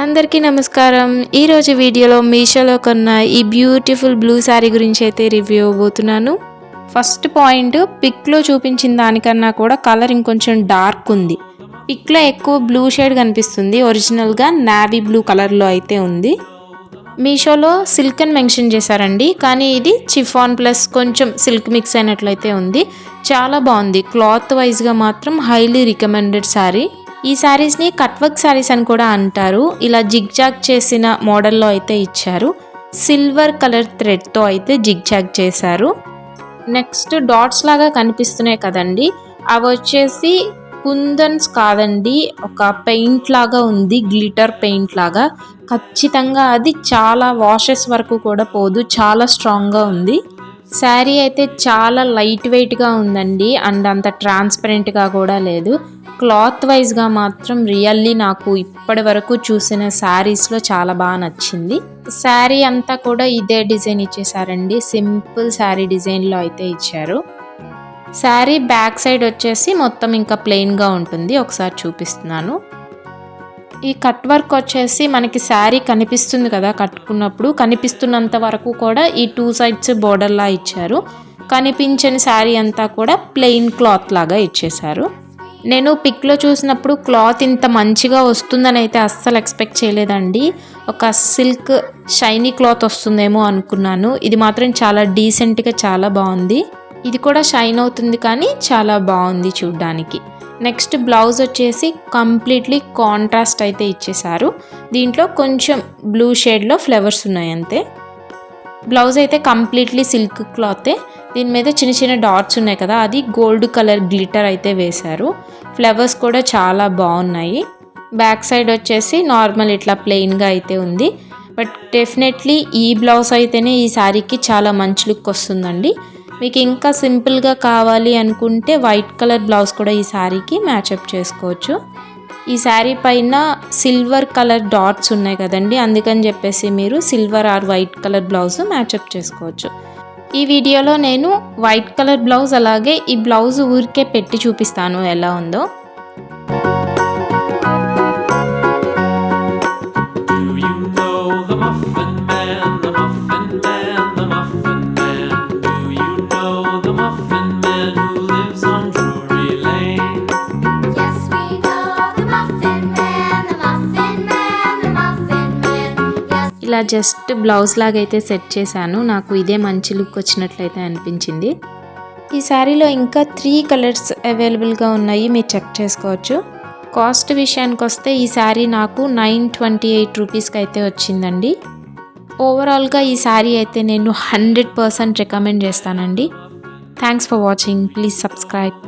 అందరికీ నమస్కారం. ఈరోజు వీడియోలో మీషోలో కొన్న ఈ బ్యూటిఫుల్ బ్లూ శారీ గురించి అయితే రివ్యూ ఇవ్వబోతున్నాను. ఫస్ట్ పాయింట్, పిక్లో చూపించిన దానికన్నా కూడా కలర్ ఇంకొంచెం డార్క్ ఉంది. పిక్లో ఎక్కువ బ్లూ షేడ్ కనిపిస్తుంది, ఒరిజినల్గా నావీ బ్లూ కలర్లో అయితే ఉంది. మీషోలో సిల్క్ అని మెన్షన్ చేశారండి, కానీ ఇది చిఫాన్ ప్లస్ కొంచెం సిల్క్ మిక్స్ అయినట్లయితే ఉంది. చాలా బాగుంది. క్లాత్ వైజ్గా మాత్రం హైలీ రికమెండెడ్ శారీ. ఈ శారీస్ని కట్ వర్క్ శారీస్ అని కూడా అంటారు. ఇలా జిగ్ జాగ్ చేసిన మోడల్లో అయితే ఇచ్చారు. సిల్వర్ కలర్ థ్రెడ్తో అయితే జిగ్ జాగ్ చేశారు. నెక్స్ట్ డాట్స్ లాగా కనిపిస్తున్నాయి కదండి, అవి వచ్చేసి కుందన్స్ కాదండి, ఒక పెయింట్ లాగా ఉంది, గ్లిటర్ పెయింట్ లాగా. ఖచ్చితంగా అది చాలా వాషెస్ వరకు కూడా పోదు, చాలా స్ట్రాంగ్గా ఉంది. శారీ అయితే చాలా లైట్ వెయిట్గా ఉందండి, అండ్ అంత ట్రాన్స్పరెంట్గా కూడా లేదు. క్లాత్ వైజ్గా మాత్రం రియల్లీ నాకు ఇప్పటి వరకు చూసిన శారీస్లో చాలా బాగా నచ్చింది. శారీ అంతా కూడా ఇదే డిజైన్ ఇచ్చేసారండి, సింపుల్ శారీ డిజైన్లో అయితే ఇచ్చారు. శారీ బ్యాక్ సైడ్ వచ్చేసి మొత్తం ఇంకా ప్లెయిన్గా ఉంటుంది. ఒకసారి చూపిస్తున్నాను. ఈ కట్ వర్క్ వచ్చేసి మనకి శారీ కనిపిస్తుంది కదా, కట్టుకున్నప్పుడు కనిపిస్తున్నంత వరకు కూడా ఈ 2 సైడ్స్ బోర్డర్లా ఇచ్చారు. కనిపించని శారీ అంతా కూడా ప్లెయిన్ క్లాత్ లాగా ఇచ్చేశారు. నేను పిక్లో చూసినప్పుడు క్లాత్ ఇంత మంచిగా వస్తుందని అయితే అస్సలు ఎక్స్పెక్ట్ చేయలేదండి. ఒక సిల్క్ షైనీ క్లాత్ వస్తుందేమో అనుకున్నాను. ఇది మాత్రం చాలా డీసెంట్గా చాలా బాగుంది. ఇది కూడా షైన్ అవుతుంది కానీ చాలా బాగుంది చూడ్డానికి. నెక్స్ట్ బ్లౌజ్ వచ్చేసి కంప్లీట్లీ కాంట్రాస్ట్ అయితే ఇచ్చేశారు. దీంట్లో కొంచెం బ్లూ షేడ్లో ఫ్లవర్స్ ఉన్నాయి అంతే. బ్లౌజ్ అయితే కంప్లీట్లీ సిల్క్ క్లాతే. దీని మీద చిన్న చిన్న డాట్స్ ఉన్నాయి కదా, అది గోల్డ్ కలర్ గ్లిటర్ అయితే వేశారు. ఫ్లవర్స్ కూడా చాలా బాగున్నాయి. బ్యాక్ సైడ్ వచ్చేసి నార్మల్ ఇట్లా ప్లెయిన్గా అయితే ఉంది. బట్ డెఫినెట్లీ ఈ బ్లౌజ్ అయితేనే ఈ శారీకి చాలా మంచి లుక్ వస్తుందండి. మీకు ఇంకా సింపుల్గా కావాలి అనుకుంటే వైట్ కలర్ బ్లౌజ్ కూడా ఈ శారీకి మ్యాచప్ చేసుకోవచ్చు. ఈ శారీ పైన సిల్వర్ కలర్ డాట్స్ ఉన్నాయి కదండి, అందుకని చెప్పేసి మీరు silver or white colour blouse మ్యాచప్ చేసుకోవచ్చు. ఈ వీడియోలో నేను వైట్ కలర్ బ్లౌజ్ అలాగే ఈ బ్లౌజ్ ఊరికే పెట్టి చూపిస్తాను ఎలా ఉందో. ఇలా జస్ట్ బ్లౌజ్ లాగా అయితే సెట్ చేశాను. నాకు ఇదే మంచి లుక్ వచ్చినట్లయితే అనిపించింది. ఈ శారీలో ఇంకా 3 కలర్స్ అవైలబుల్గా ఉన్నాయి, మీరు చెక్ చేసుకోవచ్చు. కాస్ట్ విషయానికి వస్తే ఈ శారీ నాకు 928 రూపీస్కి అయితే వచ్చిందండి. ఓవరాల్గా ఈ శారీ అయితే నేను 100% రికమెండ్ చేస్తానండి. Thanks for watching. Please subscribe.